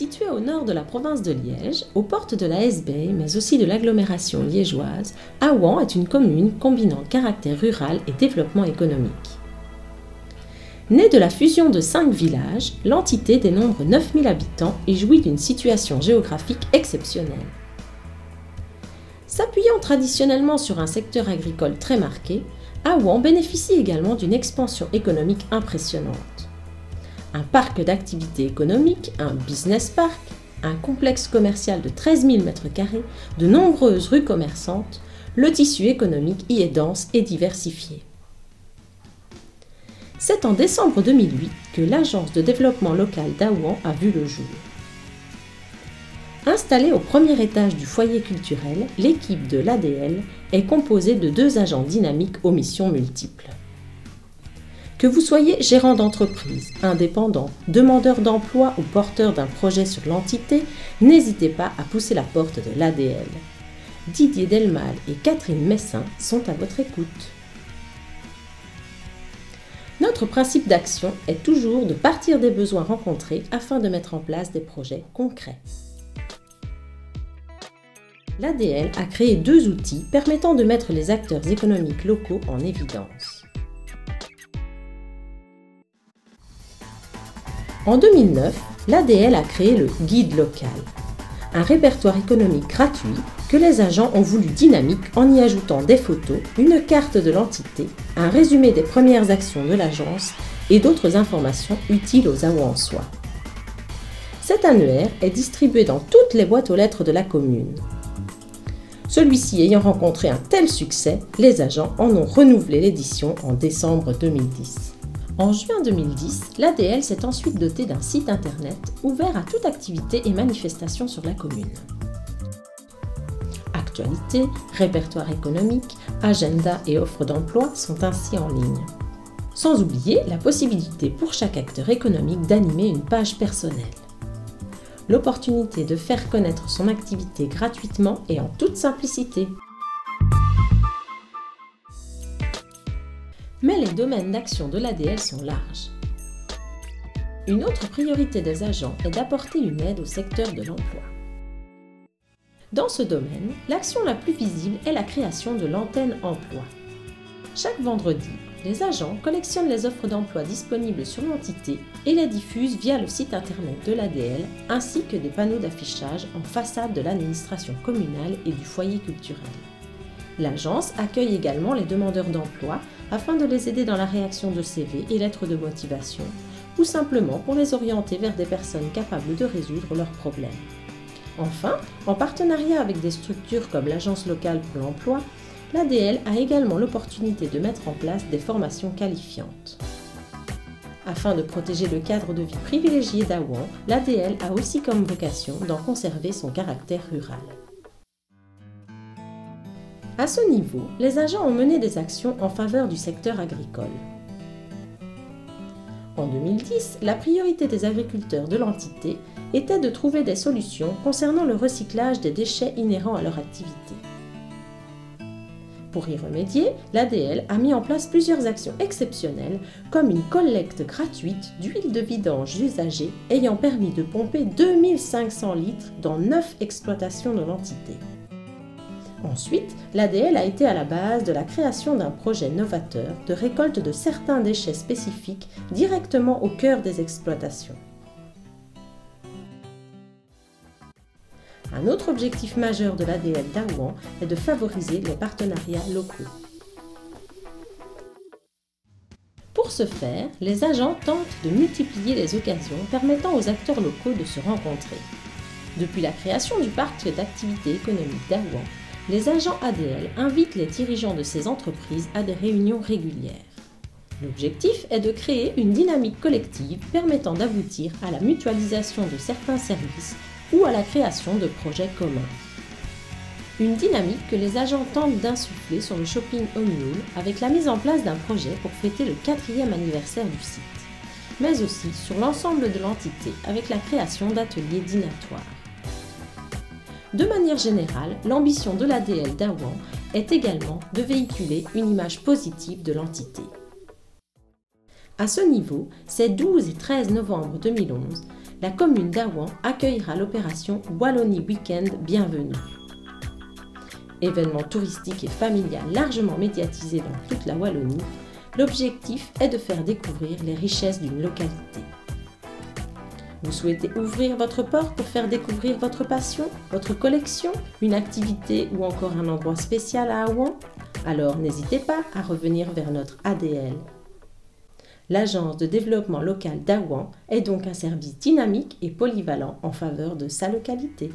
Située au nord de la province de Liège, aux portes de la Hesbaye, mais aussi de l'agglomération liégeoise, Aouan est une commune combinant caractère rural et développement économique. Née de la fusion de 5 villages, l'entité dénombre 9000 habitants et jouit d'une situation géographique exceptionnelle. S'appuyant traditionnellement sur un secteur agricole très marqué, Aouan bénéficie également d'une expansion économique impressionnante. Un parc d'activités économiques, un business park, un complexe commercial de 13 000 m², de nombreuses rues commerçantes, le tissu économique y est dense et diversifié. C'est en décembre 2008 que l'agence de développement local d'Aouan a vu le jour. Installée au premier étage du foyer culturel, l'équipe de l'ADL est composée de 2 agents dynamiques aux missions multiples. Que vous soyez gérant d'entreprise, indépendant, demandeur d'emploi ou porteur d'un projet sur l'entité, n'hésitez pas à pousser la porte de l'ADL. Didier Delmal et Catherine Messin sont à votre écoute. Notre principe d'action est toujours de partir des besoins rencontrés afin de mettre en place des projets concrets. L'ADL a créé 2 outils permettant de mettre les acteurs économiques locaux en évidence. En 2009, l'ADL a créé le Guide local, un répertoire économique gratuit que les agents ont voulu dynamique en y ajoutant des photos, une carte de l'entité, un résumé des premières actions de l'agence et d'autres informations utiles aux Aouançois. Cet annuaire est distribué dans toutes les boîtes aux lettres de la commune. Celui-ci ayant rencontré un tel succès, les agents en ont renouvelé l'édition en décembre 2010. En juin 2010, l'ADL s'est ensuite dotée d'un site internet ouvert à toute activité et manifestation sur la commune. Actualités, répertoire économique, agenda et offres d'emploi sont ainsi en ligne. Sans oublier la possibilité pour chaque acteur économique d'animer une page personnelle. L'opportunité de faire connaître son activité gratuitement et en toute simplicité. Mais les domaines d'action de l'ADL sont larges. Une autre priorité des agents est d'apporter une aide au secteur de l'emploi. Dans ce domaine, l'action la plus visible est la création de l'antenne emploi. Chaque vendredi, les agents collectionnent les offres d'emploi disponibles sur l'entité et les diffusent via le site internet de l'ADL ainsi que des panneaux d'affichage en façade de l'administration communale et du foyer culturel. L'agence accueille également les demandeurs d'emploi afin de les aider dans la rédaction de CV et lettres de motivation ou simplement pour les orienter vers des personnes capables de résoudre leurs problèmes. Enfin, en partenariat avec des structures comme l'Agence locale pour l'emploi, l'ADL a également l'opportunité de mettre en place des formations qualifiantes. Afin de protéger le cadre de vie privilégié d'Aouan, l'ADL a aussi comme vocation d'en conserver son caractère rural. À ce niveau, les agents ont mené des actions en faveur du secteur agricole. En 2010, la priorité des agriculteurs de l'entité était de trouver des solutions concernant le recyclage des déchets inhérents à leur activité. Pour y remédier, l'ADL a mis en place plusieurs actions exceptionnelles comme une collecte gratuite d'huile de vidange usagée ayant permis de pomper 2500 litres dans 9 exploitations de l'entité. Ensuite, l'ADL a été à la base de la création d'un projet novateur de récolte de certains déchets spécifiques directement au cœur des exploitations. Un autre objectif majeur de l'ADL d'Aouan est de favoriser les partenariats locaux. Pour ce faire, les agents tentent de multiplier les occasions permettant aux acteurs locaux de se rencontrer. Depuis la création du parc d'activités économiques d'Aouan, les agents ADL invitent les dirigeants de ces entreprises à des réunions régulières. L'objectif est de créer une dynamique collective permettant d'aboutir à la mutualisation de certains services ou à la création de projets communs. Une dynamique que les agents tentent d'insuffler sur le shopping Omnium avec la mise en place d'un projet pour fêter le 4e anniversaire du site, mais aussi sur l'ensemble de l'entité avec la création d'ateliers dînatoires. De manière générale, l'ambition de l'ADL d'Aouan est également de véhiculer une image positive de l'entité. À ce niveau, ces 12 et 13 novembre 2011, la commune d'Aouan accueillera l'opération Wallonie Week-end Bienvenue. Événement touristique et familial largement médiatisé dans toute la Wallonie, l'objectif est de faire découvrir les richesses d'une localité. Vous souhaitez ouvrir votre porte pour faire découvrir votre passion, votre collection, une activité ou encore un endroit spécial à Aouan? Alors n'hésitez pas à revenir vers notre ADL. L'Agence de développement local d'Aouan est donc un service dynamique et polyvalent en faveur de sa localité.